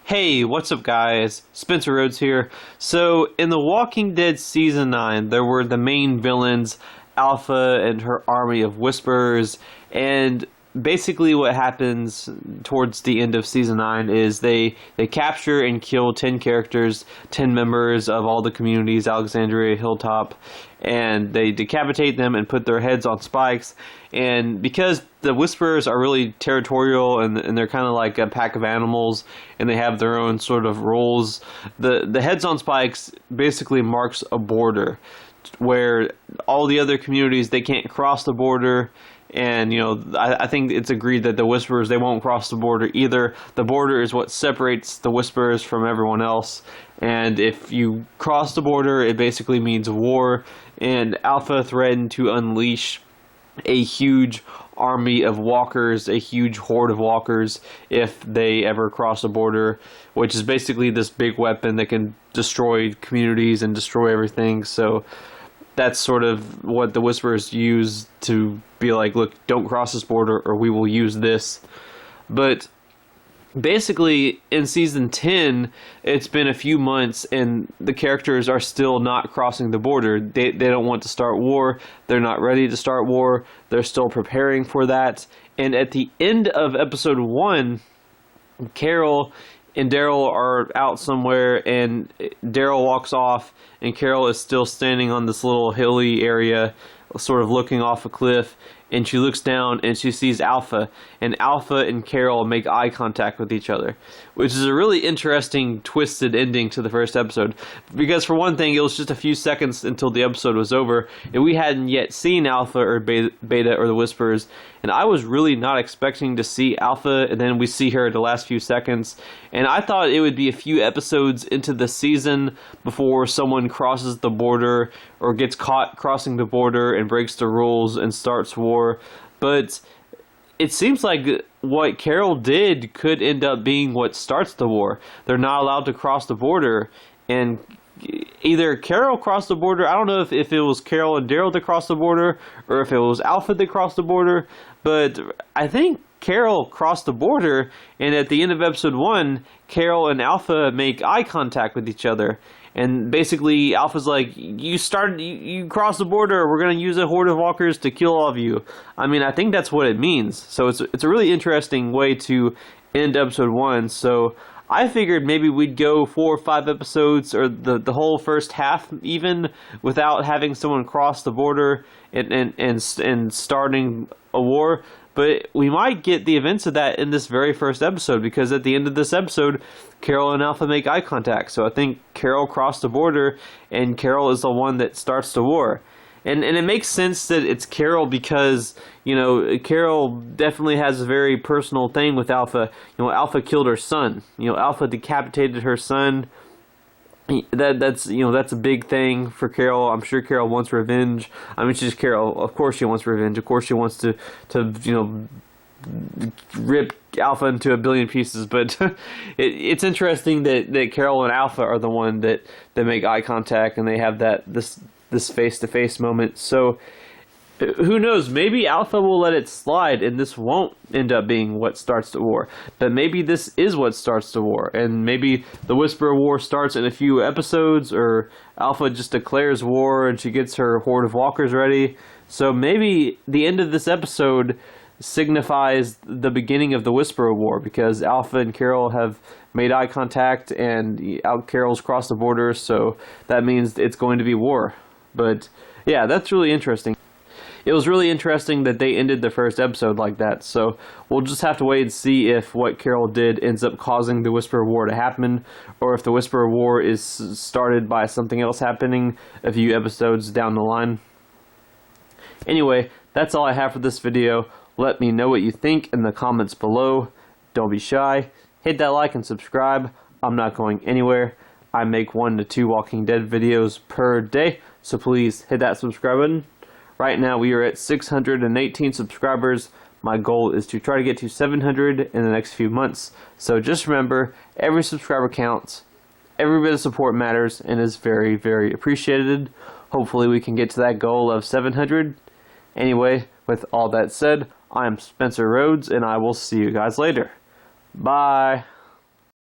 Hey, what's up guys? Spencer Rhodes here. So, in The Walking Dead Season 9, there were the main villains, Alpha and her army of Whisperers, and basically what happens towards the end of Season 9 is they capture and kill 10 characters, 10 members of all the communities, Alexandria, Hilltop, and they decapitate them and put their heads on spikes. And because the Whisperers are really territorial and they're kind of like a pack of animals and they have their own sort of rules, the heads on spikes basically marks a border where all the other communities, they can't cross the border. And, you know, I think it's agreed that the Whisperers, they won't cross the border either. The border is what separates the Whisperers from everyone else. And if you cross the border, it basically means war. And Alpha threatened to unleash a huge army of walkers, a huge horde of walkers, if they ever cross the border, which is basically this big weapon that can destroy communities and destroy everything. So that's sort of what the Whisperers use to be like, look, don't cross this border or we will use this. But basically, in Season 10, it's been a few months and the characters are still not crossing the border. They don't want to start war. They're not ready to start war. They're still preparing for that. And at the end of Episode 1, Carol and Daryl are out somewhere, and Daryl walks off, and Carol is still standing on this little hilly area, sort of looking off a cliff, and she looks down and she sees Alpha, and Alpha and Carol make eye contact with each other, which is a really interesting, twisted ending to the first episode, because for one thing, it was just a few seconds until the episode was over, and we hadn't yet seen Alpha or Beta or the Whisperers, and I was really not expecting to see Alpha, and then we see her in the last few seconds, and I thought it would be a few episodes into the season before someone crosses the border or gets caught crossing the border and breaks the rules and starts war. But it seems like what Carol did could end up being what starts the war. They're not allowed to cross the border, and either Carol crossed the border. I don't know if it was Carol and Daryl that crossed the border or if it was Alpha that crossed the border, but I think Carol crossed the border, and at the end of Episode 1, Carol and Alpha make eye contact with each other. And basically, Alpha's like, you crossed the border, we're going to use a horde of walkers to kill all of you. I mean, I think that's what it means. So it's a really interesting way to end Episode 1. So I figured maybe we'd go 4 or 5 episodes, or the whole first half even, without having someone cross the border and starting a war. But we might get the events of that in this very first episode, because at the end of this episode, Carol and Alpha make eye contact. So I think Carol crossed the border, and Carol is the one that starts the war. And it makes sense that it's Carol because, you know, Carol definitely has a very personal thing with Alpha. You know, Alpha killed her son. You know, Alpha decapitated her son. That's a big thing for Carol. I'm sure Carol wants revenge. I mean, she's Carol. Of course she wants revenge. Of course she wants to rip Alpha into a billion pieces. But it's interesting that Carol and Alpha are the one that make eye contact and they have this face-to-face moment. So who knows, maybe Alpha will let it slide and this won't end up being what starts the war. But maybe this is what starts the war, and maybe the Whisperer War starts in a few episodes, or Alpha just declares war and she gets her horde of walkers ready. So maybe the end of this episode signifies the beginning of the Whisperer War, because Alpha and Carol have made eye contact and Carol's crossed the border, so that means it's going to be war. But yeah, that's really interesting. It was really interesting that they ended the first episode like that, so we'll just have to wait and see if what Carol did ends up causing the Whisperer War to happen, or if the Whisperer War is started by something else happening a few episodes down the line. Anyway, that's all I have for this video. Let me know what you think in the comments below. Don't be shy. Hit that like and subscribe. I'm not going anywhere. I make 1 to 2 Walking Dead videos per day, so please hit that subscribe button. Right now we are at 618 subscribers. My goal is to try to get to 700 in the next few months. So just remember, every subscriber counts, every bit of support matters, and is very, very appreciated. Hopefully we can get to that goal of 700. Anyway, with all that said, I'm Spencer Rhodes, and I will see you guys later. Bye.